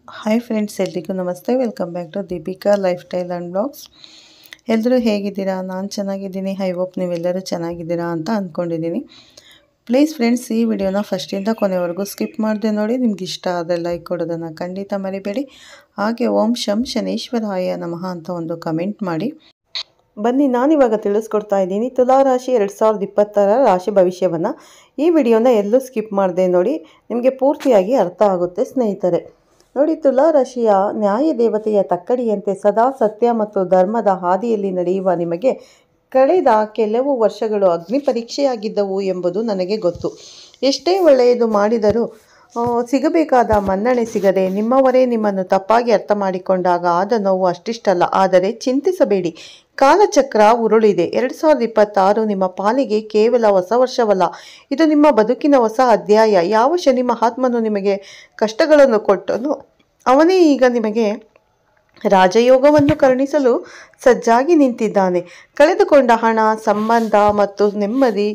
Hi friends, ಎಲ್ರಿಗೂ ನಮಸ್ತೆ. Welcome back to Deepika lifestyle and blogs. ಎಲ್ಲರೂ ಹೇಗಿದ್ದೀರಾ? ನಾನು ಚೆನ್ನಾಗಿದ್ದೀನಿ. ಐ ಹೋಪ್ ನೀವೆಲ್ಲರೂ ಚೆನ್ನಾಗಿದ್ದೀರಾ ಅಂತ ಅಂದ್ಕೊಂಡಿದ್ದೀನಿ. ಪ್ಲೀಸ್ ಫ್ರೆಂಡ್ಸ್, ಈ ವಿಡಿಯೋನ ಫಸ್ಟಿಂದ ಕೊನೆವರೆಗೂ ಸ್ಕಿಪ್ ಮಾಡದೆ ನೋಡಿ. ನಿಮ್ಗೆ ಇಷ್ಟ ಆದರೆ ಲೈಕ್ ಕೊಡೋದನ್ನು ಖಂಡಿತ ಮರಿಬೇಡಿ. ಹಾಗೆ ಓಂ ಶಂ ಶನೇಶ್ವರಾಯ ನಮಃ ಅಂತ ಒಂದು ಕಮೆಂಟ್ ಮಾಡಿ. ಬನ್ನಿ, ನಾನಿವಾಗ ತಿಳಿಸ್ಕೊಡ್ತಾ ಇದ್ದೀನಿ ತುಲಾರಾಶಿ 2020 ರಾಶಿ ಭವಿಷ್ಯವನ್ನು. ಈ ವಿಡಿಯೋನ ಎಲ್ಲೂ ಸ್ಕಿಪ್ ಮಾಡದೆ ನೋಡಿ, ನಿಮಗೆ ಪೂರ್ತಿಯಾಗಿ ಅರ್ಥ ಆಗುತ್ತೆ ಸ್ನೇಹಿತರೆ. ನೋಡಿ, ತುಲಾರಾಶಿಯ ನ್ಯಾಯ ದೇವತೆಯ ತಕ್ಕಡಿಯಂತೆ ಸದಾ ಸತ್ಯ ಮತ್ತು ಧರ್ಮದ ಹಾದಿಯಲ್ಲಿ ನಡೆಯುವ ನಿಮಗೆ ಕಳೆದ ಕೆಲವು ವರ್ಷಗಳು ಅಗ್ನಿ ಪರೀಕ್ಷೆಯಾಗಿದ್ದವು ಎಂಬುದು ನನಗೆ ಗೊತ್ತು. ಎಷ್ಟೇ ಒಳ್ಳೆಯದು ಮಾಡಿದರೂ ಸಿಗಬೇಕಾದ ಮನ್ನಣೆ ಸಿಗದೆ ನಿಮ್ಮವರೇ ನಿಮ್ಮನ್ನು ತಪ್ಪಾಗಿ ಅರ್ಥ ಮಾಡಿಕೊಂಡಾಗ ಆದ ನೋವು ಅಷ್ಟಿಷ್ಟಲ್ಲ. ಆದರೆ ಚಿಂತಿಸಬೇಡಿ, ಕಾಲಚಕ್ರ ಉರುಳಿದೆ. 2026 ನಿಮ್ಮ ಪಾಲಿಗೆ ಕೇವಲ ಹೊಸ ವರ್ಷವಲ್ಲ, ಇದು ನಿಮ್ಮ ಬದುಕಿನ ಹೊಸ ಅಧ್ಯಾಯ. ಯಾವ ಶನಿ ಮಹಾತ್ಮನು ನಿಮಗೆ ಕಷ್ಟಗಳನ್ನು ಕೊಟ್ಟನು, ಅವನೇ ಈಗ ನಿಮಗೆ ರಾಜಯೋಗವನ್ನು ಕರುಣಿಸಲು ಸಜ್ಜಾಗಿ ನಿಂತಿದ್ದಾನೆ. ಕಳೆದುಕೊಂಡ ಹಣ, ಸಂಬಂಧ ಮತ್ತು ನೆಮ್ಮದಿ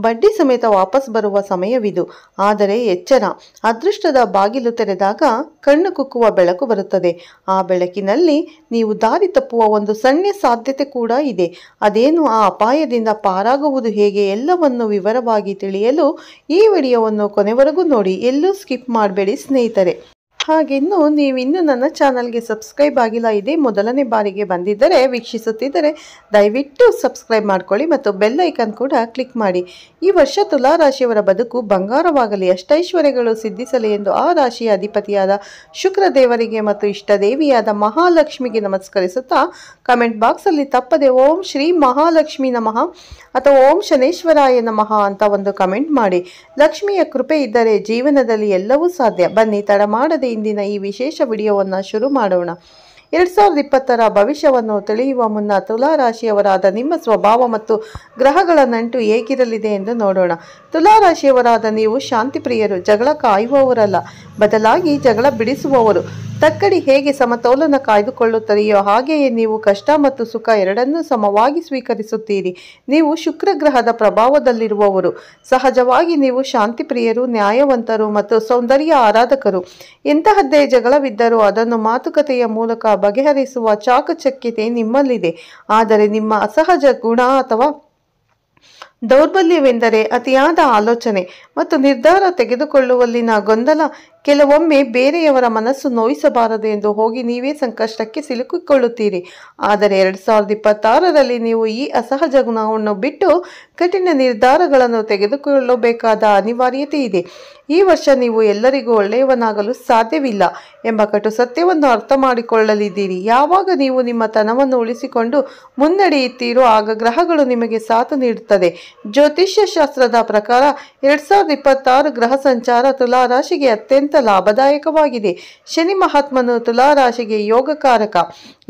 ಬಡ್ಡಿ ಸಮೇತ ವಾಪಸ್ ಬರುವ ಸಮಯವಿದು. ಆದರೆ ಎಚ್ಚರ, ಅದೃಷ್ಟದ ಬಾಗಿಲು ತೆರೆದಾಗ ಕಣ್ಣು ಕುಕ್ಕುವ ಬೆಳಕು ಬರುತ್ತದೆ. ಆ ಬೆಳಕಿನಲ್ಲಿ ನೀವು ದಾರಿ ತಪ್ಪುವ ಒಂದು ಸಣ್ಣ ಸಾಧ್ಯತೆ ಕೂಡ ಇದೆ. ಅದೇನು, ಆ ಅಪಾಯದಿಂದ ಪಾರಾಗುವುದು ಹೇಗೆ, ಎಲ್ಲವನ್ನು ವಿವರವಾಗಿ ತಿಳಿಯಲು ಈ ವಿಡಿಯೋವನ್ನು ಕೊನೆವರೆಗೂ ನೋಡಿ. ಎಲ್ಲೂ ಸ್ಕಿಪ್ ಮಾಡಬೇಡಿ ಸ್ನೇಹಿತರೆ. ಹಾಗೆನ್ನು ನೀವಿನ್ನೂ ನನ್ನ ಚಾನಲ್ಗೆ ಸಬ್ಸ್ಕ್ರೈಬ್ ಆಗಿಲ್ಲ, ಇದೇ ಮೊದಲನೇ ಬಾರಿಗೆ ಬಂದಿದ್ದರೆ ವೀಕ್ಷಿಸುತ್ತಿದ್ದರೆ ದಯವಿಟ್ಟು ಸಬ್ಸ್ಕ್ರೈಬ್ ಮಾಡ್ಕೊಳ್ಳಿ ಮತ್ತು ಬೆಲ್ ಐಕನ್ ಕೂಡ ಕ್ಲಿಕ್ ಮಾಡಿ. ಈ ವರ್ಷ ತುಲಾರಾಶಿಯವರ ಬದುಕು ಬಂಗಾರವಾಗಲಿ, ಅಷ್ಟೈಶ್ವರ್ಯಗಳು ಸಿದ್ಧಿಸಲಿ ಎಂದು ಆ ರಾಶಿಯ ಅಧಿಪತಿಯಾದ ಶುಕ್ರ ದೇವರಿಗೆ ಮತ್ತು ಇಷ್ಟದೇವಿಯಾದ ಮಹಾಲಕ್ಷ್ಮಿಗೆ ನಮಸ್ಕರಿಸುತ್ತಾ ಕಮೆಂಟ್ ಬಾಕ್ಸಲ್ಲಿ ತಪ್ಪದೆ ಓಂ ಶ್ರೀ ಮಹಾಲಕ್ಷ್ಮಿ ನಮಃ ಅಥವಾ ಓಂ ಶನೇಶ್ವರಾಯ ನಮಃ ಅಂತ ಒಂದು ಕಮೆಂಟ್ ಮಾಡಿ. ಲಕ್ಷ್ಮಿಯ ಕೃಪೆ ಇದ್ದರೆ ಜೀವನದಲ್ಲಿ ಎಲ್ಲವೂ ಸಾಧ್ಯ. ಬನ್ನಿ, ತಡ ಮಾಡದೆ ಇಂದಿನ ಈ ವಿಶೇಷ ವಿಡಿಯೋವನ್ನು ಶುರು ಮಾಡೋಣ. 2020 ಭವಿಷ್ಯವನ್ನು ತಿಳಿಯುವ ಮುನ್ನ ತುಲಾರಾಶಿಯವರಾದ ನಿಮ್ಮ ಸ್ವಭಾವ ಮತ್ತು ಗ್ರಹಗಳ ನಂಟು ಹೇಗಿರಲಿದೆ ಎಂದು ನೋಡೋಣ. ತುಲಾರಾಶಿಯವರಾದ ನೀವು ಶಾಂತಿ ಪ್ರಿಯರು, ಜಗಳ ಕಾಯುವವರಲ್ಲ, ಬದಲಾಗಿ ಜಗಳ ಬಿಡಿಸುವವರು. ತಕ್ಕಡಿ ಹೇಗೆ ಸಮತೋಲನ ಕಾಯ್ದುಕೊಳ್ಳುತ್ತದೆಯೋ ಹಾಗೆಯೇ ನೀವು ಕಷ್ಟ ಮತ್ತು ಸುಖ ಎರಡನ್ನೂ ಸಮವಾಗಿ ಸ್ವೀಕರಿಸುತ್ತೀರಿ. ನೀವು ಶುಕ್ರ ಗ್ರಹದ ಪ್ರಭಾವದಲ್ಲಿರುವವರು. ಸಹಜವಾಗಿ ನೀವು ಶಾಂತಿ ಪ್ರಿಯರು, ನ್ಯಾಯವಂತರು ಮತ್ತು ಸೌಂದರ್ಯ ಆರಾಧಕರು. ಎಂತಹದ್ದೇ ಜಗಳವಿದ್ದರೂ ಅದನ್ನು ಮಾತುಕತೆಯ ಮೂಲಕ ಬಗೆಹರಿಸುವ ಚಾಕಚಕ್ಯತೆ ನಿಮ್ಮಲ್ಲಿದೆ. ಆದರೆ ನಿಮ್ಮ ಅಸಹಜ ಗುಣ ಅಥವಾ ದೌರ್ಬಲ್ಯವೆಂದರೆ ಅತಿಯಾದ ಆಲೋಚನೆ ಮತ್ತು ನಿರ್ಧಾರ ತೆಗೆದುಕೊಳ್ಳುವಲ್ಲಿನ ಗೊಂದಲ. ಕೆಲವೊಮ್ಮೆ ಬೇರೆಯವರ ಮನಸ್ಸು ನೋಯಿಸಬಾರದು ಎಂದು ಹೋಗಿ ನೀವೇ ಸಂಕಷ್ಟಕ್ಕೆ ಸಿಲುಕಿಕೊಳ್ಳುತ್ತೀರಿ. ಆದರೆ 2026ರಲ್ಲಿ ನೀವು ಈ ಅಸಹಜ ಗುಣವನ್ನು ಬಿಟ್ಟು ಕಠಿಣ ನಿರ್ಧಾರಗಳನ್ನು ತೆಗೆದುಕೊಳ್ಳಬೇಕಾದ ಅನಿವಾರ್ಯತೆ ಇದೆ. ಈ ವರ್ಷ ನೀವು ಎಲ್ಲರಿಗೂ ಒಳ್ಳೆಯವನಾಗಲು ಸಾಧ್ಯವಿಲ್ಲ ಎಂಬ ಕಟು ಸತ್ಯವನ್ನು ಅರ್ಥ ಮಾಡಿಕೊಳ್ಳಲಿದ್ದೀರಿ. ಯಾವಾಗ ನೀವು ನಿಮ್ಮ ತನವನ್ನು ಉಳಿಸಿಕೊಂಡು ಮುನ್ನಡೆಯುತ್ತೀರೋ ಆಗ ಗ್ರಹಗಳು ನಿಮಗೆ ಸಾಥ್ ನೀಡುತ್ತದೆ. ಜ್ಯೋತಿಷ್ಯ ಶಾಸ್ತ್ರದ ಪ್ರಕಾರ 2026 ಗ್ರಹ ಸಂಚಾರ ತುಲಾರಾಶಿಗೆ ಅತ್ಯಂತ ಲಾಭದಾಯಕವಾಗಿದೆ. ಶನಿ ಮಹಾತ್ಮನು ತುಲಾರಾಶಿಗೆ ಯೋಗಕಾರಕ.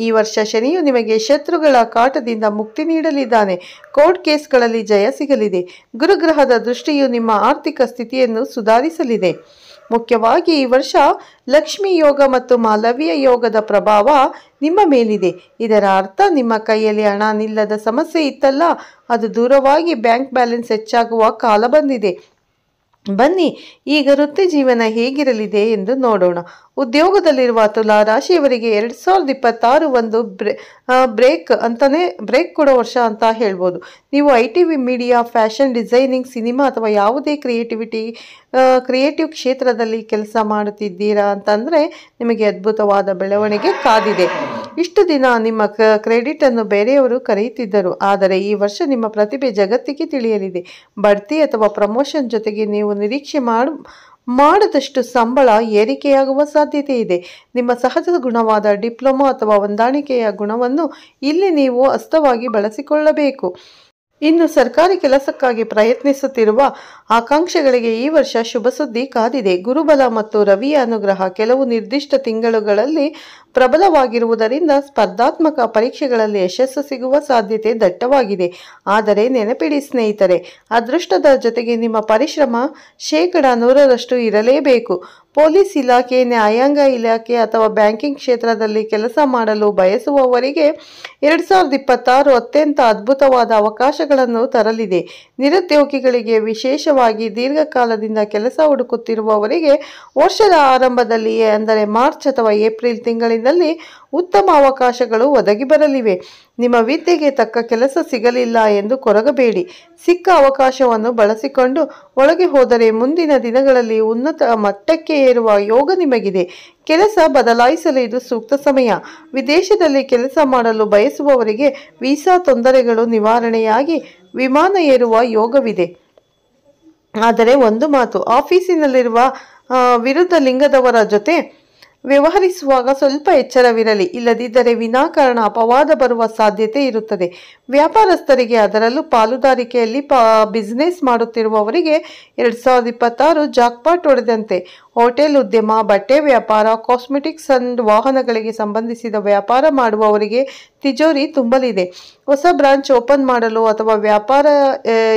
ಈ ವರ್ಷ ಶನಿಯು ನಿಮಗೆ ಶತ್ರುಗಳ ಕಾಟದಿಂದ ಮುಕ್ತಿ ನೀಡಲಿದ್ದಾನೆ. ಕೋರ್ಟ್ ಕೇಸ್ಗಳಲ್ಲಿ ಜಯ ಸಿಗಲಿದೆ. ಗುರುಗ್ರಹದ ದೃಷ್ಟಿಯು ನಿಮ್ಮ ಆರ್ಥಿಕ ಸ್ಥಿತಿಯನ್ನು ಸುಧಾರಿಸಲಿದೆ. ಮುಖ್ಯವಾಗಿ ಈ ವರ್ಷ ಲಕ್ಷ್ಮಿ ಯೋಗ ಮತ್ತು ಮಾಲವ್ಯ ಯೋಗದ ಪ್ರಭಾವ ನಿಮ್ಮ ಮೇಲಿದೆ. ಇದರ ಅರ್ಥ ನಿಮ್ಮ ಕೈಯಲ್ಲಿ ಹಣ ನಿಲ್ಲದ ಸಮಸ್ಯೆ ಇತ್ತಲ್ಲ, ಅದು ದೂರವಾಗಿ ಬ್ಯಾಂಕ್ ಬ್ಯಾಲೆನ್ಸ್ ಹೆಚ್ಚಾಗುವ ಕಾಲ ಬಂದಿದೆ. ಬನ್ನಿ, ಈಗ ವೃತ್ತಿ ಜೀವನ ಹೇಗಿರಲಿದೆ ಎಂದು ನೋಡೋಣ. ಉದ್ಯೋಗದಲ್ಲಿರುವ ತುಲಾರಾಶಿಯವರಿಗೆ 2026 ಒಂದು ಬ್ರೇಕ್ ಕೊಡೋ ವರ್ಷ ಅಂತ ಹೇಳ್ಬೋದು. ನೀವು IT, media, fashion designing, cinema ಅಥವಾ ಯಾವುದೇ ಕ್ರಿಯೇಟಿವ್ ಕ್ಷೇತ್ರದಲ್ಲಿ ಕೆಲಸ ಮಾಡುತ್ತಿದ್ದೀರಾ ಅಂತಂದರೆ ನಿಮಗೆ ಅದ್ಭುತವಾದ ಬೆಳವಣಿಗೆ ಕಾದಿದೆ. ಇಷ್ಟು ದಿನ ನಿಮ್ಮ ಕ್ರೆಡಿಟನ್ನು ಬೇರೆಯವರು ಕರೆಯುತ್ತಿದ್ದರು, ಆದರೆ ಈ ವರ್ಷ ನಿಮ್ಮ ಪ್ರತಿಭೆ ಜಗತ್ತಿಗೆ ತಿಳಿಯಲಿದೆ. ಬಡ್ತಿ ಅಥವಾ ಪ್ರಮೋಷನ್ ಜೊತೆಗೆ ನೀವು ನಿರೀಕ್ಷೆ ಮಾಡದಷ್ಟು ಸಂಬಳ ಏರಿಕೆಯಾಗುವ ಸಾಧ್ಯತೆ ಇದೆ. ನಿಮ್ಮ ಸಹಜ ಗುಣವಾದ ಡಿಪ್ಲೊಮಾ ಅಥವಾ ಹೊಂದಾಣಿಕೆಯ ಗುಣವನ್ನು ಇಲ್ಲಿ ನೀವು ಅಸ್ತವಾಗಿ ಬಳಸಿಕೊಳ್ಳಬೇಕು. ಇನ್ನು ಸರ್ಕಾರಿ ಕೆಲಸಕ್ಕಾಗಿ ಪ್ರಯತ್ನಿಸುತ್ತಿರುವ ಆಕಾಂಕ್ಷೆಗಳಿಗೆ ಈ ವರ್ಷ ಶುಭ ಸುದ್ದಿ ಕಾದಿದೆ. ಗುರುಬಲ ಮತ್ತು ರವಿಯ ಅನುಗ್ರಹ ಕೆಲವು ನಿರ್ದಿಷ್ಟ ತಿಂಗಳುಗಳಲ್ಲಿ ಪ್ರಬಲವಾಗಿರುವುದರಿಂದ ಸ್ಪರ್ಧಾತ್ಮಕ ಪರೀಕ್ಷೆಗಳಲ್ಲಿ ಯಶಸ್ಸು ಸಿಗುವ ಸಾಧ್ಯತೆ ದಟ್ಟವಾಗಿದೆ. ಆದರೆ ನೆನಪಿಡಿ ಸ್ನೇಹಿತರೆ, ಅದೃಷ್ಟದ ಜೊತೆಗೆ ನಿಮ್ಮ ಪರಿಶ್ರಮ 100% ಇರಲೇಬೇಕು. ಪೊಲೀಸ್ ಇಲಾಖೆ, ನ್ಯಾಯಾಂಗ ಇಲಾಖೆ ಅಥವಾ ಬ್ಯಾಂಕಿಂಗ್ ಕ್ಷೇತ್ರದಲ್ಲಿ ಕೆಲಸ ಮಾಡಲು ಬಯಸುವವರಿಗೆ 2026 ಅತ್ಯಂತ ಅದ್ಭುತವಾದ ಅವಕಾಶಗಳನ್ನು ತರಲಿದೆ. ನಿರುದ್ಯೋಗಿಗಳಿಗೆ, ವಿಶೇಷವಾಗಿ ದೀರ್ಘಕಾಲದಿಂದ ಕೆಲಸ ಹುಡುಕುತ್ತಿರುವವರಿಗೆ ವರ್ಷದ ಆರಂಭದಲ್ಲಿಯೇ ಅಂದರೆ ಮಾರ್ಚ್ ಅಥವಾ ಏಪ್ರಿಲ್ ತಿಂಗಳಿನಲ್ಲಿ ಉತ್ತಮ ಅವಕಾಶಗಳು ಒದಗಿ ಬರಲಿವೆ. ನಿಮ್ಮ ವಿದ್ಯೆಗೆ ತಕ್ಕ ಕೆಲಸ ಸಿಗಲಿಲ್ಲ ಎಂದು ಕೊರಗಬೇಡಿ. ಸಿಕ್ಕ ಅವಕಾಶವನ್ನು ಬಳಸಿಕೊಂಡು ಒಳಗೆ ಹೋದರೆ ಮುಂದಿನ ದಿನಗಳಲ್ಲಿ ಉನ್ನತ ಮಟ್ಟಕ್ಕೆ ಏರುವ ಯೋಗ ನಿಮಗಿದೆ. ಕೆಲಸ ಬದಲಾಯಿಸಲು ಇದು ಸೂಕ್ತ ಸಮಯ. ವಿದೇಶದಲ್ಲಿ ಕೆಲಸ ಮಾಡಲು ಬಯಸುವವರಿಗೆ ವೀಸಾ ತೊಂದರೆಗಳು ನಿವಾರಣೆಯಾಗಿ ವಿಮಾನ ಏರುವ ಯೋಗವಿದೆ. ಆದರೆ ಒಂದು ಮಾತು, ಆಫೀಸಿನಲ್ಲಿರುವ ವಿರುದ್ಧ ಲಿಂಗದವರ ಜೊತೆ ವ್ಯವಹರಿಸುವಾಗ ಸ್ವಲ್ಪ ಎಚ್ಚರವಿರಲಿ. ಇಲ್ಲದಿದ್ದರೆ ವಿನಾಕಾರಣ ಅಪವಾದ ಬರುವ ಸಾಧ್ಯತೆ ಇರುತ್ತದೆ. ವ್ಯಾಪಾರಸ್ಥರಿಗೆ, ಅದರಲ್ಲೂ ಪಾಲುದಾರಿಕೆಯಲ್ಲಿ ಬಿಸಿನೆಸ್ ಮಾಡುತ್ತಿರುವವರಿಗೆ 2026 ಜಾಕ್ಪಾಟ್ ಹೊಡೆದಂತೆ. ಹೋಟೆಲ್ ಉದ್ಯಮ, ಬಟ್ಟೆ ವ್ಯಾಪಾರ, ಕಾಸ್ಮೆಟಿಕ್ಸ್ ಅಂಡ್ ವಾಹನಗಳಿಗೆ ಸಂಬಂಧಿಸಿದ ವ್ಯಾಪಾರ ಮಾಡುವವರಿಗೆ ತಿಜೋರಿ ತುಂಬಲಿದೆ. ಹೊಸ ಬ್ರಾಂಚ್ ಓಪನ್ ಮಾಡಲು ಅಥವಾ ವ್ಯಾಪಾರ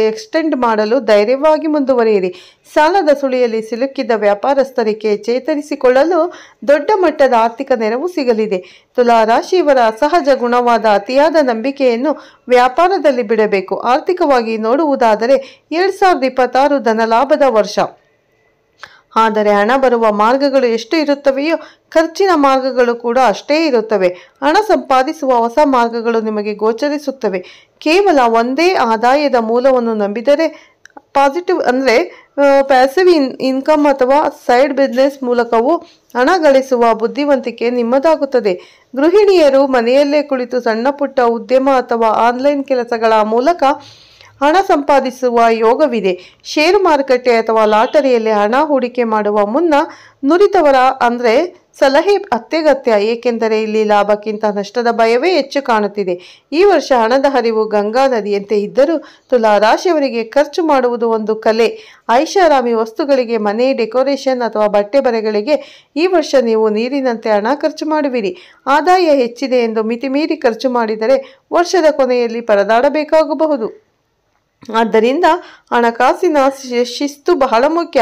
ಎಕ್ಸ್ಟೆಂಡ್ ಮಾಡಲು ಧೈರ್ಯವಾಗಿ ಮುಂದುವರಿಯಿರಿ. ಸಾಲದ ಸುಳಿಯಲ್ಲಿ ಸಿಲುಕಿದ್ದ ವ್ಯಾಪಾರಸ್ಥರಿಗೆ ಚೇತರಿಸಿಕೊಳ್ಳಲು ದೊಡ್ಡ ಮಟ್ಟದ ಆರ್ಥಿಕ ನೆರವು ಸಿಗಲಿದೆ. ತುಲಾ ರಾಶಿಯವರ ಅಸಹಜ ಗುಣವಾದ ಅತಿಯಾದ ನಂಬಿಕೆಯನ್ನು ವ್ಯಾಪಾರದಲ್ಲಿ ಬಿಡಬೇಕು. ಆರ್ಥಿಕವಾಗಿ ನೋಡುವುದಾದರೆ 2026 ಧನಲಾಭದ ವರ್ಷ. ಆದರೆ ಹಣ ಬರುವ ಮಾರ್ಗಗಳು ಎಷ್ಟು ಇರುತ್ತವೆಯೋ ಖರ್ಚಿನ ಮಾರ್ಗಗಳು ಕೂಡ ಅಷ್ಟೇ ಇರುತ್ತವೆ. ಹಣ ಸಂಪಾದಿಸುವ ಹೊಸ ಮಾರ್ಗಗಳು ನಿಮಗೆ ಗೋಚರಿಸುತ್ತವೆ. ಕೇವಲ ಒಂದೇ ಆದಾಯದ ಮೂಲವನ್ನು ನಂಬಿದರೆ ಪಾಸಿಟಿವ್ ಅಂದರೆ ಪ್ಯಾಸಿವ್ ಇನ್ಕಮ್ ಅಥವಾ ಸೈಡ್ ಬಿಸ್ನೆಸ್ ಮೂಲಕವೂ ಹಣ ಗಳಿಸುವ ಬುದ್ಧಿವಂತಿಕೆ ನಿಮ್ಮದಾಗುತ್ತದೆ. ಗೃಹಿಣಿಯರು ಮನೆಯಲ್ಲೇ ಕುಳಿತು ಸಣ್ಣ ಪುಟ್ಟ ಉದ್ಯಮ ಅಥವಾ ಆನ್ಲೈನ್ ಕೆಲಸಗಳ ಮೂಲಕ ಹಣ ಸಂಪಾದಿಸುವ ಯೋಗವಿದೆ. ಷೇರು ಮಾರುಕಟ್ಟೆ ಅಥವಾ ಲಾಟರಿಯಲ್ಲಿ ಹಣ ಹೂಡಿಕೆ ಮಾಡುವ ಮುನ್ನ ನುರಿತವರ ಅಂದರೆ ಸಲಹೆ ಅತ್ಯಗತ್ಯ. ಏಕೆಂದರೆ ಇಲ್ಲಿ ಲಾಭಕ್ಕಿಂತ ನಷ್ಟದ ಭಯವೇ ಹೆಚ್ಚು ಕಾಣುತ್ತಿದೆ. ಈ ವರ್ಷ ಹಣದ ಹರಿವು ಗಂಗಾ ನದಿಯಂತೆ ಇದ್ದರೂ ತುಲಾ ರಾಶಿಯವರಿಗೆ ಖರ್ಚು ಮಾಡುವುದು ಒಂದು ಕಲೆ. ಐಷಾರಾಮಿ ವಸ್ತುಗಳಿಗೆ, ಮನೆ ಡೆಕೋರೇಷನ್ ಅಥವಾ ಬಟ್ಟೆ ಬರೆಗಳಿಗೆ ಈ ವರ್ಷ ನೀವು ನೀರಿನಂತೆ ಹಣ ಖರ್ಚು ಮಾಡುವಿರಿ. ಆದಾಯ ಹೆಚ್ಚಿದೆ ಎಂದು ಮಿತಿಮೀರಿ ಖರ್ಚು ಮಾಡಿದರೆ ವರ್ಷದ ಕೊನೆಯಲ್ಲಿ ಪರದಾಡಬೇಕಾಗಬಹುದು. ಆದ್ದರಿಂದ ಹಣಕಾಸಿನ ಶಿಸ್ತು ಬಹಳ ಮುಖ್ಯ.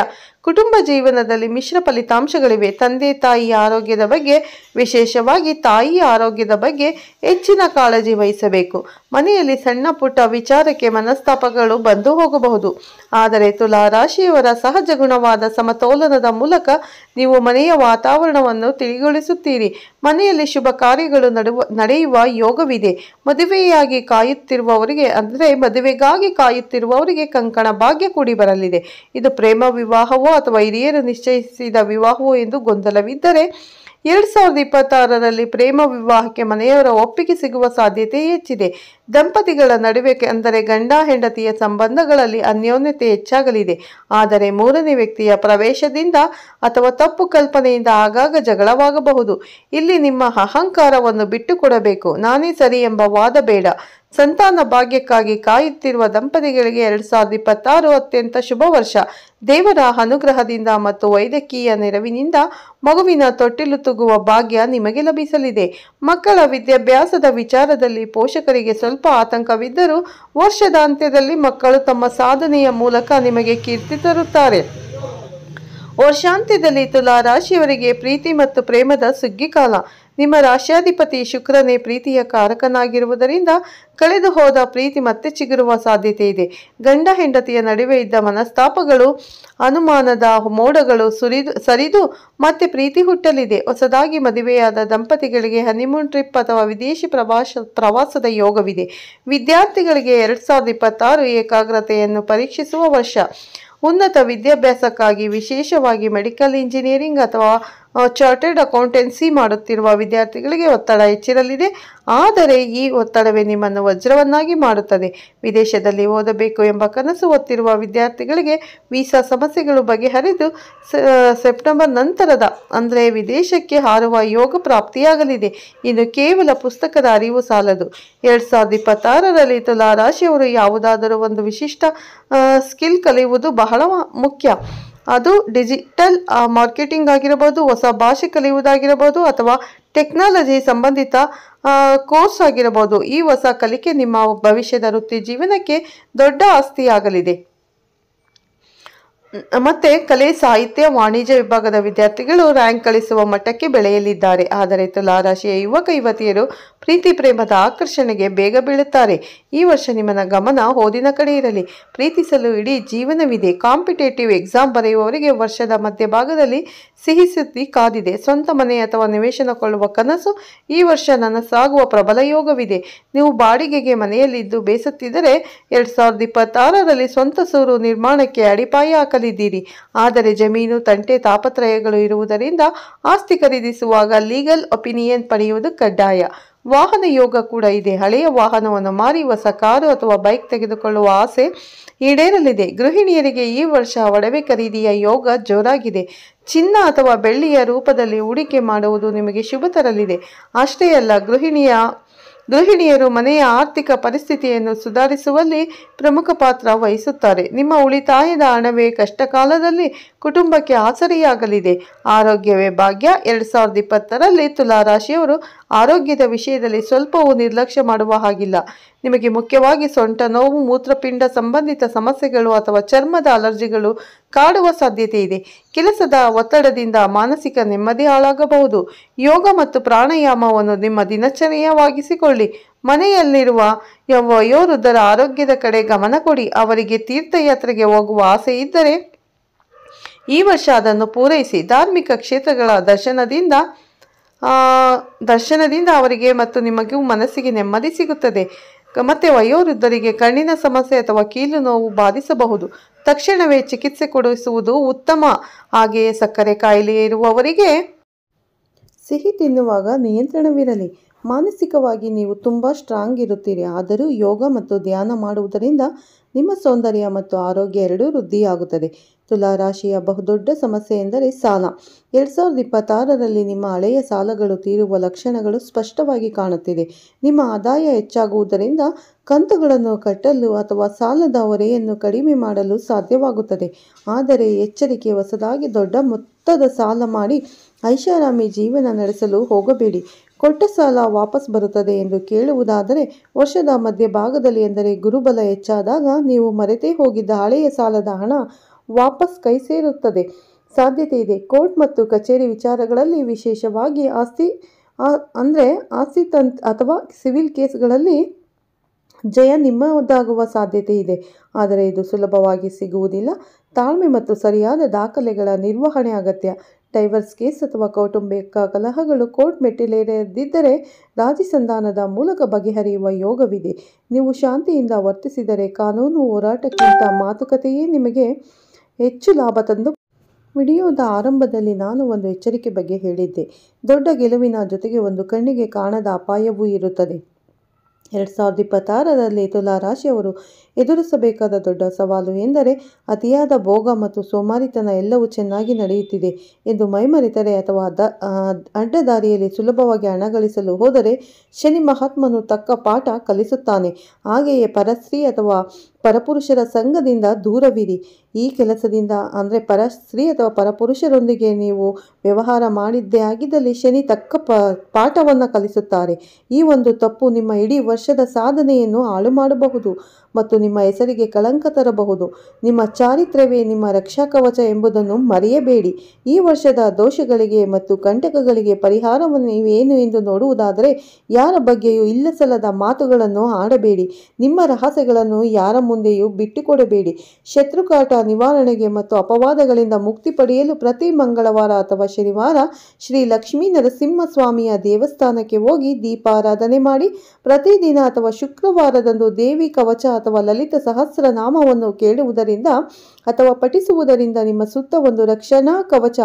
ಕುಟುಂಬ ಜೀವನದಲ್ಲಿ ಮಿಶ್ರ ಫಲಿತಾಂಶಗಳಿವೆ. ತಂದೆ ತಾಯಿಯ ಆರೋಗ್ಯದ ಬಗ್ಗೆ, ವಿಶೇಷವಾಗಿ ತಾಯಿಯ ಆರೋಗ್ಯದ ಬಗ್ಗೆ ಹೆಚ್ಚಿನ ಕಾಳಜಿ ವಹಿಸಬೇಕು. ಮನೆಯಲ್ಲಿ ಸಣ್ಣ ಪುಟ್ಟ ವಿಚಾರಕ್ಕೆ ಮನಸ್ತಾಪಗಳು ಬಂದು ಹೋಗಬಹುದು. ಆದರೆ ತುಲಾ ರಾಶಿಯವರ ಸಹಜ ಗುಣವಾದ ಸಮತೋಲನದ ಮೂಲಕ ನೀವು ಮನೆಯ ವಾತಾವರಣವನ್ನು ತಿಳಿಗೊಳಿಸುತ್ತೀರಿ. ಮನೆಯಲ್ಲಿ ಶುಭ ಕಾರ್ಯಗಳು ನಡೆಯುವ ಯೋಗವಿದೆ. ಮದುವೆಗಾಗಿ ಕಾಯುತ್ತಿರುವವರಿಗೆ ಕಂಕಣ ಭಾಗ್ಯ ಕೂಡಿ ಬರಲಿದೆ. ಇದು ಪ್ರೇಮ ವಿವಾಹವೋ ಅಥವಾ ಹಿರಿಯರು ನಿಶ್ಚಯಿಸಿದ ವಿವಾಹವೋ ಎಂದು ಗೊಂದಲವಿದ್ದರೆ 2026ರಲ್ಲಿ ಪ್ರೇಮ ವಿವಾಹಕ್ಕೆ ಮನೆಯವರ ಒಪ್ಪಿಗೆ ಸಿಗುವ ಸಾಧ್ಯತೆ ಹೆಚ್ಚಿದೆ. ದಂಪತಿಗಳ ನಡುವೆ ಅಂದರೆ ಗಂಡ ಹೆಂಡತಿಯ ಸಂಬಂಧಗಳಲ್ಲಿ ಅನ್ಯೋನ್ಯತೆ ಹೆಚ್ಚಾಗಲಿದೆ. ಆದರೆ ಮೂರನೇ ವ್ಯಕ್ತಿಯ ಪ್ರವೇಶದಿಂದ ಅಥವಾ ತಪ್ಪು ಕಲ್ಪನೆಯಿಂದ ಆಗಾಗ ಜಗಳವಾಗಬಹುದು. ಇಲ್ಲಿ ನಿಮ್ಮ ಅಹಂಕಾರವನ್ನು ಬಿಟ್ಟುಕೊಡಬೇಕು. ನಾನೇ ಸರಿ ಎಂಬ ವಾದ ಬೇಡ. ಸಂತಾನ ಭಾಗ್ಯಕ್ಕಾಗಿ ಕಾಯುತ್ತಿರುವ ದಂಪತಿಗಳಿಗೆ 2026 ಅತ್ಯಂತ ಶುಭ ವರ್ಷ. ದೇವರ ಅನುಗ್ರಹದಿಂದ ಮತ್ತು ವೈದ್ಯಕೀಯ ನೆರವಿನಿಂದ ಮಗುವಿನ ತೊಟ್ಟಿಲು ತೂಗುವ ಭಾಗ್ಯ ನಿಮಗೆ ಲಭಿಸಲಿದೆ. ಮಕ್ಕಳ ವಿದ್ಯಾಭ್ಯಾಸದ ವಿಚಾರದಲ್ಲಿ ಪೋಷಕರಿಗೆ ಸ್ವಲ್ಪ ಆತಂಕವಿದ್ದರೂ ವರ್ಷದ ಅಂತ್ಯದಲ್ಲಿ ಮಕ್ಕಳು ತಮ್ಮ ಸಾಧನೆಯ ಮೂಲಕ ನಿಮಗೆ ಕೀರ್ತಿ ತರುತ್ತಾರೆ. ವರ್ಷಾಂತ್ಯದಲ್ಲಿ ತುಲಾ ರಾಶಿಯವರಿಗೆ ಪ್ರೀತಿ ಮತ್ತು ಪ್ರೇಮದ ಸುಗ್ಗಿ ಕಾಲ. ನಿಮ್ಮ ರಾಶ್ಯಾಧಿಪತಿ ಶುಕ್ರನೇ ಪ್ರೀತಿಯ ಕಾರಕನಾಗಿರುವುದರಿಂದ ಕಳೆದು ಹೋದ ಪ್ರೀತಿ ಮತ್ತೆ ಚಿಗುರುವ ಸಾಧ್ಯತೆ ಇದೆ. ಗಂಡ ಹೆಂಡತಿಯ ನಡುವೆ ಇದ್ದ ಮನಸ್ತಾಪಗಳು, ಅನುಮಾನದ ಮೋಡಗಳು ಸರಿದು ಮತ್ತೆ ಪ್ರೀತಿ ಹುಟ್ಟಲಿದೆ. ಹೊಸದಾಗಿ ಮದುವೆಯಾದ ದಂಪತಿಗಳಿಗೆ ಹನಿಮೂನ್ ಟ್ರಿಪ್ ಅಥವಾ ವಿದೇಶಿ ಪ್ರವಾಸದ ಯೋಗವಿದೆ. ವಿದ್ಯಾರ್ಥಿಗಳಿಗೆ 2026 ಏಕಾಗ್ರತೆಯನ್ನು ಪರೀಕ್ಷಿಸುವ ವರ್ಷ. ಉನ್ನತ ವಿದ್ಯಾಭ್ಯಾಸಕ್ಕಾಗಿ, ವಿಶೇಷವಾಗಿ ಮೆಡಿಕಲ್ ಇಂಜಿನಿಯರಿಂಗ್ ಅಥವಾ ಚಾರ್ಟರ್ಡ್ ಅಕೌಂಟೆನ್ಸಿ ಮಾಡುತ್ತಿರುವ ವಿದ್ಯಾರ್ಥಿಗಳಿಗೆ ಒತ್ತಡ ಹೆಚ್ಚಿರಲಿದೆ. ಆದರೆ ಈ ಒತ್ತಡವೇ ನಿಮ್ಮನ್ನು ವಜ್ರವನ್ನಾಗಿ ಮಾಡುತ್ತದೆ. ವಿದೇಶದಲ್ಲಿ ಓದಬೇಕು ಎಂಬ ಕನಸು ಹೊತ್ತಿರುವ ವಿದ್ಯಾರ್ಥಿಗಳಿಗೆ ವೀಸಾ ಸಮಸ್ಯೆಗಳು ಬಗೆಹರಿದು ಸೆಪ್ಟೆಂಬರ್ ನಂತರದ ಅಂದರೆ ವಿದೇಶಕ್ಕೆ ಹಾರುವ ಯೋಗ ಪ್ರಾಪ್ತಿಯಾಗಲಿದೆ. ಇನ್ನು ಕೇವಲ ಪುಸ್ತಕದ ಅರಿವು ಸಾಲದು. 2026ರಲ್ಲಿ ತುಲಾ ರಾಶಿಯವರು ಯಾವುದಾದರೂ ಒಂದು ವಿಶಿಷ್ಟ ಸ್ಕಿಲ್ ಕಲಿಯುವುದು ಬಹಳ ಮುಖ್ಯ. ಅದು ಡಿಜಿಟಲ್ ಮಾರ್ಕೆಟಿಂಗ್ ಆಗಿರಬಹುದು, ಹೊಸ ಭಾಷೆ ಕಲಿಯುವುದಾಗಿರಬಹುದು ಅಥವಾ ಟೆಕ್ನಾಲಜಿ ಸಂಬಂಧಿತ ಕೋರ್ಸ್ ಆಗಿರಬಹುದು. ಈ ಹೊಸ ಕಲಿಕೆ ನಿಮ್ಮ ಭವಿಷ್ಯದ ವೃತ್ತಿ ಜೀವನಕ್ಕೆ ದೊಡ್ಡ ಆಸ್ತಿಯಾಗಲಿದೆ. ಮತ್ತೆ ಕಲೆ ಸಾಹಿತ್ಯ ವಾಣಿಜ್ಯ ವಿಭಾಗದ ವಿದ್ಯಾರ್ಥಿಗಳು ರ್ಯಾಂಕ್ ಗಳಿಸುವ ಮಟ್ಟಕ್ಕೆ ಬೆಳೆಯಲಿದ್ದಾರೆ. ಆದರೆ ತುಲಾರಾಶಿಯ ಯುವಕ ಯುವತಿಯರು ಪ್ರೀತಿ ಪ್ರೇಮದ ಆಕರ್ಷಣೆಗೆ ಬೇಗ ಬೀಳುತ್ತಾರೆ. ಈ ವರ್ಷ ನಿಮ್ಮ ಗಮನ ಓದಿನ ಕಡೆ ಇರಲಿ. ಪ್ರೀತಿಸಲು ಇಡೀ ಜೀವನವಿದೆ. ಕಾಂಪಿಟೇಟಿವ್ ಎಕ್ಸಾಮ್ ಬರೆಯುವವರಿಗೆ ವರ್ಷದ ಮಧ್ಯಭಾಗದಲ್ಲಿ ಸಿಹಿ ಸುದ್ದಿ ಕಾದಿದೆ. ಸ್ವಂತ ಮನೆ ಅಥವಾ ನಿವೇಶನ ಕೊಳ್ಳುವ ಕನಸು ಈ ವರ್ಷ ನನಸಾಗುವ ಪ್ರಬಲ ಯೋಗವಿದೆ. ನೀವು ಬಾಡಿಗೆಗೆ ಮನೆಯಲ್ಲಿದ್ದು ಬೇಸತ್ತಿದ್ದರೆ 2026ರಲ್ಲಿ ಸ್ವಂತ ಸೂರು ನಿರ್ಮಾಣಕ್ಕೆ ಅಡಿಪಾಯ ಹಾಕಲಿದ್ದೀರಿ. ಆದರೆ ಜಮೀನು ತಂಟೆ ತಾಪತ್ರಯಗಳು ಇರುವುದರಿಂದ ಆಸ್ತಿ ಖರೀದಿಸುವಾಗ ಲೀಗಲ್ ಒಪಿನಿಯನ್ ಪಡೆಯುವುದು ಕಡ್ಡಾಯ. ವಾಹನ ಯೋಗ ಕೂಡ ಇದೆ. ಹಳೆಯ ವಾಹನವನ್ನು ಮಾರಿ ಹೊಸ ಕಾರು ಅಥವಾ ಬೈಕ್ ತೆಗೆದುಕೊಳ್ಳುವ ಆಸೆ ಈಡೇರಲಿದೆ. ಗೃಹಿಣಿಯರಿಗೆ ಈ ವರ್ಷ ಒಡವೆ ಖರೀದಿಯ ಯೋಗ ಜೋರಾಗಿದೆ. ಚಿನ್ನ ಅಥವಾ ಬೆಳ್ಳಿಯ ರೂಪದಲ್ಲಿ ಹೂಡಿಕೆ ಮಾಡುವುದು ನಿಮಗೆ ಶುಭ ತರಲಿದೆ. ಅಷ್ಟೇ ಅಲ್ಲ, ಗೃಹಿಣಿಯರು ಮನೆಯ ಆರ್ಥಿಕ ಪರಿಸ್ಥಿತಿಯನ್ನು ಸುಧಾರಿಸುವಲ್ಲಿ ಪ್ರಮುಖ ಪಾತ್ರ ವಹಿಸುತ್ತಾರೆ. ನಿಮ್ಮ ಉಳಿತಾಯದ ಹಣವೇ ಕಷ್ಟಕಾಲದಲ್ಲಿ ಕುಟುಂಬಕ್ಕೆ ಆಸರೆಯಾಗಲಿದೆ. ಆರೋಗ್ಯವೇ ಭಾಗ್ಯ. 2020ರಲ್ಲಿ ತುಲಾರಾಶಿಯವರು ಆರೋಗ್ಯದ ವಿಷಯದಲ್ಲಿ ಸ್ವಲ್ಪವೂ ನಿರ್ಲಕ್ಷ್ಯ ಮಾಡುವ ಹಾಗಿಲ್ಲ. ನಿಮಗೆ ಮುಖ್ಯವಾಗಿ ಸೊಂಟ ನೋವು, ಮೂತ್ರಪಿಂಡ ಸಂಬಂಧಿತ ಸಮಸ್ಯೆಗಳು ಅಥವಾ ಚರ್ಮದ ಅಲರ್ಜಿಗಳು ಕಾಡುವ ಸಾಧ್ಯತೆ ಇದೆ. ಕೆಲಸದ ಒತ್ತಡದಿಂದ ಮಾನಸಿಕ ನೆಮ್ಮದಿ ಹಾಳಾಗಬಹುದು. ಯೋಗ ಮತ್ತು ಪ್ರಾಣಾಯಾಮವನ್ನು ನಿಮ್ಮ ದಿನಚರ್ಯವಾಗಿಸಿಕೊಳ್ಳಿ. ಮನೆಯಲ್ಲಿರುವ ವಯೋವೃದ್ಧರ ಆರೋಗ್ಯದ ಕಡೆ ಗಮನ ಕೊಡಿ. ಅವರಿಗೆ ತೀರ್ಥಯಾತ್ರೆಗೆ ಹೋಗುವ ಆಸೆ ಇದ್ದರೆ ಈ ವರ್ಷ ಅದನ್ನು ಪೂರೈಸಿ. ಧಾರ್ಮಿಕ ಕ್ಷೇತ್ರಗಳ ದರ್ಶನದಿಂದ ಅವರಿಗೆ ಮತ್ತು ನಿಮಗೂ ಮನಸ್ಸಿಗೆ ನೆಮ್ಮದಿ ಸಿಗುತ್ತದೆ. ಮತ್ತೆ ವಯೋವೃದ್ಧರಿಗೆ ಕಣ್ಣಿನ ಸಮಸ್ಯೆ ಅಥವಾ ಕೀಲು ನೋವು ಬಾಧಿಸಬಹುದು. ತಕ್ಷಣವೇ ಚಿಕಿತ್ಸೆ ಕೊಡಿಸುವುದು ಉತ್ತಮ. ಹಾಗೆಯೇ ಸಕ್ಕರೆ ಕಾಯಿಲೆ ಇರುವವರಿಗೆ ಸಿಹಿ ತಿನ್ನುವಾಗ ನಿಯಂತ್ರಣವಿರಲಿ. ಮಾನಸಿಕವಾಗಿ ನೀವು ತುಂಬ ಸ್ಟ್ರಾಂಗ್ ಇರುತ್ತೀರಿ. ಆದರೂ ಯೋಗ ಮತ್ತು ಧ್ಯಾನ ಮಾಡುವುದರಿಂದ ನಿಮ್ಮ ಸೌಂದರ್ಯ ಮತ್ತು ಆರೋಗ್ಯ ಎರಡೂ ವೃದ್ಧಿಯಾಗುತ್ತದೆ. ತುಲಾರಾಶಿಯ ಬಹುದೊಡ್ಡ ಸಮಸ್ಯೆ ಎಂದರೆ ಸಾಲ. 2026ರಲ್ಲಿ ನಿಮ್ಮ ಹಳೆಯ ಸಾಲಗಳು ತೀರುವ ಲಕ್ಷಣಗಳು ಸ್ಪಷ್ಟವಾಗಿ ಕಾಣುತ್ತಿದೆ. ನಿಮ್ಮ ಆದಾಯ ಹೆಚ್ಚಾಗುವುದರಿಂದ ಕಂತುಗಳನ್ನು ಕಟ್ಟಲು ಅಥವಾ ಸಾಲದ ಹೊರೆಯನ್ನು ಕಡಿಮೆ ಮಾಡಲು ಸಾಧ್ಯವಾಗುತ್ತದೆ. ಆದರೆ ಎಚ್ಚರಿಕೆ, ಹೊಸದಾಗಿ ದೊಡ್ಡ ಮೊತ್ತದ ಸಾಲ ಮಾಡಿ ಐಷಾರಾಮಿ ಜೀವನ ನಡೆಸಲು ಹೋಗಬೇಡಿ. ಕೊಟ್ಟ ಸಾಲ ವಾಪಸ್ ಬರುತ್ತದೆ ಎಂದು ಕೇಳುವುದಾದರೆ ವರ್ಷದ ಮಧ್ಯಭಾಗದಲ್ಲಿ, ಎಂದರೆ ಗುರುಬಲ ಹೆಚ್ಚಾದಾಗ ನೀವು ಮರೆತೇ ಹೋಗಿದ್ದ ಹಳೆಯ ಸಾಲದ ಹಣ ವಾಪಸ್ ಕೈ ಸೇರುತ್ತದೆ ಸಾಧ್ಯತೆ ಇದೆ. ಕೋರ್ಟ್ ಮತ್ತು ಕಚೇರಿ ವಿಚಾರಗಳಲ್ಲಿ, ವಿಶೇಷವಾಗಿ ಆಸ್ತಿ ಅಥವಾ ಸಿವಿಲ್ ಕೇಸ್ಗಳಲ್ಲಿ ಜಯ ನಿಮ್ಮದಾಗುವ ಸಾಧ್ಯತೆ ಇದೆ. ಆದರೆ ಇದು ಸುಲಭವಾಗಿ ಸಿಗುವುದಿಲ್ಲ. ತಾಳ್ಮೆ ಮತ್ತು ಸರಿಯಾದ ದಾಖಲೆಗಳ ನಿರ್ವಹಣೆ ಅಗತ್ಯ. ಡೈವರ್ಸ್ ಕೇಸ್ ಅಥವಾ ಕೌಟುಂಬಿಕ ಕಲಹಗಳು ಕೋರ್ಟ್ ಮೆಟ್ಟಿಲೇರದಿದ್ದರೆ ರಾಜಿ ಸಂಧಾನದ ಮೂಲಕ ಬಗೆಹರಿಯುವ ಯೋಗವಿದೆ. ನೀವು ಶಾಂತಿಯಿಂದ ವರ್ತಿಸಿದರೆ ಕಾನೂನು ಹೋರಾಟಕ್ಕಿಂತ ಮಾತುಕತೆಯೇ ನಿಮಗೆ ಹೆಚ್ಚು ಲಾಭ ತಂದು. ವಿಡಿಯೋದ ಆರಂಭದಲ್ಲಿ ನಾನು ಒಂದು ಎಚ್ಚರಿಕೆ ಬಗ್ಗೆ ಹೇಳಿದ್ದೆ. ದೊಡ್ಡ ಗೆಲುವಿನ ಜೊತೆಗೆ ಒಂದು ಕಣ್ಣಿಗೆ ಕಾಣದ ಅಪಾಯವೂ ಇರುತ್ತದೆ. 2026ರಲ್ಲಿ ತುಲಾರಾಶಿಯವರು ಎದುರಿಸಬೇಕಾದ ದೊಡ್ಡ ಸವಾಲು ಎಂದರೆ ಅತಿಯಾದ ಭೋಗ ಮತ್ತು ಸೋಮಾರಿತನ. ಎಲ್ಲವೂ ಚೆನ್ನಾಗಿ ನಡೆಯುತ್ತಿದೆ ಎಂದು ಮೈಮರೆತರೆ ಅಥವಾ ಅಡ್ಡದಾರಿಯಲ್ಲಿ ಸುಲಭವಾಗಿ ಹಣ ಗಳಿಸಲು ಹೋದರೆ ಶನಿ ಮಹಾತ್ಮನು ತಕ್ಕ ಪಾಠ ಕಲಿಸುತ್ತಾನೆ. ಹಾಗೆಯೇ ಪರಸ್ತ್ರೀ ಅಥವಾ ಪರಪುರುಷರ ಸಂಘದಿಂದ ದೂರವಿರಿ. ಈ ಕೆಲಸದಿಂದ ಪರಸ್ತ್ರೀ ಅಥವಾ ಪರಪುರುಷರೊಂದಿಗೆ ನೀವು ವ್ಯವಹಾರ ಮಾಡಿದ್ದೇ ಆಗಿದ್ದಲ್ಲಿ ಶನಿ ತಕ್ಕ ಪಾಠವನ್ನು ಕಲಿಸುತ್ತಾರೆ. ಈ ಒಂದು ತಪ್ಪು ನಿಮ್ಮ ಇಡೀ ವರ್ಷದ ಸಾಧನೆಯನ್ನು ಹಾಳು ಮಾಡಬಹುದು ಮತ್ತು ನಿಮ್ಮ ಹೆಸರಿಗೆ ಕಳಂಕ ತರಬಹುದು. ನಿಮ್ಮ ಚಾರಿತ್ರ್ಯವೇ ನಿಮ್ಮ ರಕ್ಷಾ ಕವಚ ಎಂಬುದನ್ನು ಮರೆಯಬೇಡಿ. ಈ ವರ್ಷದ ದೋಷಗಳಿಗೆ ಮತ್ತು ಕಂಟಕಗಳಿಗೆ ಪರಿಹಾರವನ್ನು ನೀವೇನು ಎಂದು ನೋಡುವುದಾದರೆ ಯಾರ ಬಗ್ಗೆಯೂ ಇಲ್ಲಸಲ್ಲದ ಮಾತುಗಳನ್ನು ಆಡಬೇಡಿ. ನಿಮ್ಮ ರಹಸ್ಯಗಳನ್ನು ಯಾರ ಮುಂದೆಯೂ ಬಿಟ್ಟುಕೊಡಬೇಡಿ. ಶತ್ರುಕಾಟ ನಿವಾರಣೆಗೆ ಮತ್ತು ಅಪವಾದಗಳಿಂದ ಮುಕ್ತಿ ಪಡೆಯಲು ಪ್ರತಿ ಮಂಗಳವಾರ ಅಥವಾ ಶನಿವಾರ ಶ್ರೀ ಲಕ್ಷ್ಮೀ ನರಸಿಂಹಸ್ವಾಮಿಯ ದೇವಸ್ಥಾನಕ್ಕೆ ಹೋಗಿ ದೀಪಾರಾಧನೆ ಮಾಡಿ. ಪ್ರತಿದಿನ ಅಥವಾ ಶುಕ್ರವಾರದಂದು ದೇವಿ ಕವಚ ಅಥವಾ ಲಲಿತ ಸಹಸ್ರನಾಮವನ್ನು ಕೇಳುವುದರಿಂದ ಅಥವಾ ಪಠಿಸುವುದರಿಂದ ನಿಮ್ಮ ಸುತ್ತ ಒಂದು ರಕ್ಷಣಾ ಕವಚ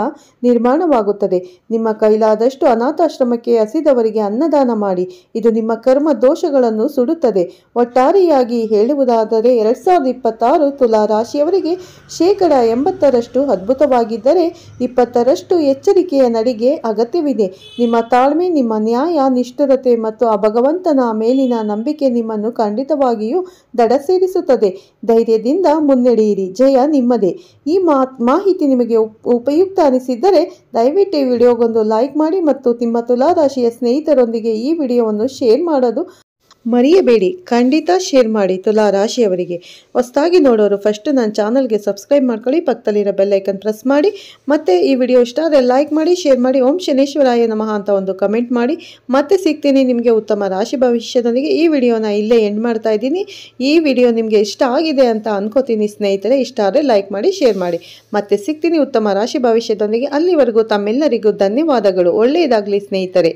ನಿರ್ಮಾಣವಾಗುತ್ತದೆ. ನಿಮ್ಮ ಕೈಲಾದಷ್ಟು ಅನಾಥಾಶ್ರಮಕ್ಕೆ ಹಸಿದವರಿಗೆ ಅನ್ನದಾನ ಮಾಡಿ. ಇದು ನಿಮ್ಮ ಕರ್ಮ ದೋಷಗಳನ್ನು ಸುಡುತ್ತದೆ. ಒಟ್ಟಾರೆಯಾಗಿ ಹೇಳುವುದಾದರೆ 2026 ತುಲಾ ರಾಶಿಯವರಿಗೆ 80% ಅದ್ಭುತವಾಗಿದ್ದರೆ 20% ಎಚ್ಚರಿಕೆಯ ನಡಿಗೆ ಅಗತ್ಯವಿದೆ. ನಿಮ್ಮ ತಾಳ್ಮೆ, ನಿಮ್ಮ ನ್ಯಾಯ, ನಿಷ್ಠುರತೆ ಮತ್ತು ಆ ಭಗವಂತನ ಮೇಲಿನ ನಂಬಿಕೆ ನಿಮ್ಮನ್ನು ಖಂಡಿತವಾಗಿಯೂ ದಡ ಸೇರಿಸುತ್ತದೆ. ಧೈರ್ಯದಿಂದ ಮುನ್ನಡೆಯಿರಿ. ಜಯ ನಿಮ್ಮದೇ. ಈ ಮಾಹಿತಿ ನಿಮಗೆ ಉಪಯುಕ್ತ ಅನಿಸಿದ್ದರೆ ದಯವಿಟ್ಟು ಈ ವಿಡಿಯೋಗೊಂದು ಲೈಕ್ ಮಾಡಿ ಮತ್ತು ನಿಮ್ಮ ತುಲಾ ರಾಶಿಯ ಸ್ನೇಹಿತರೊಂದಿಗೆ ಈ ವಿಡಿಯೋವನ್ನು ಶೇರ್ ಮಾಡೋದು ಮರೆಯಬೇಡಿ, ಖಂಡಿತ ಶೇರ್ ಮಾಡಿ. ತುಲಾ ರಾಶಿಯವರಿಗೆ ಹೊಸದಾಗಿ ನೋಡೋರು ಫಸ್ಟ್ ನನ್ನ ಚಾನಲ್ಗೆ ಸಬ್ಸ್ಕ್ರೈಬ್ ಮಾಡ್ಕೊಳ್ಳಿ, ಪಕ್ಕದಲ್ಲಿರೋ ಬೆಲ್ ಐಕನ್ ಪ್ರೆಸ್ ಮಾಡಿ, ಮತ್ತು ಈ ವಿಡಿಯೋ ಇಷ್ಟ ಆದರೆ ಲೈಕ್ ಮಾಡಿ, ಶೇರ್ ಮಾಡಿ. ಓಂ ಶನೇಶ್ವರಾಯ ನಮಃ ಅಂತ ಒಂದು ಕಮೆಂಟ್ ಮಾಡಿ. ಮತ್ತೆ ಸಿಗ್ತೀನಿ ನಿಮಗೆ ಉತ್ತಮ ರಾಶಿ ಭವಿಷ್ಯದೊಂದಿಗೆ. ಈ ವಿಡಿಯೋನ ಇಲ್ಲೇ ಎಂಡ್ ಮಾಡ್ತಾ ಇದ್ದೀನಿ. ಈ ವಿಡಿಯೋ ನಿಮಗೆ ಇಷ್ಟ ಆಗಿದೆ ಅಂತ ಅನ್ಕೋತೀನಿ ಸ್ನೇಹಿತರೆ. ಇಷ್ಟ ಆದರೆ ಲೈಕ್ ಮಾಡಿ, ಶೇರ್ ಮಾಡಿ. ಮತ್ತೆ ಸಿಗ್ತೀನಿ ಉತ್ತಮ ರಾಶಿ ಭವಿಷ್ಯದೊಂದಿಗೆ. ಅಲ್ಲಿವರೆಗೂ ತಮ್ಮೆಲ್ಲರಿಗೂ ಧನ್ಯವಾದಗಳು. ಒಳ್ಳೆಯದಾಗಲಿ ಸ್ನೇಹಿತರೆ.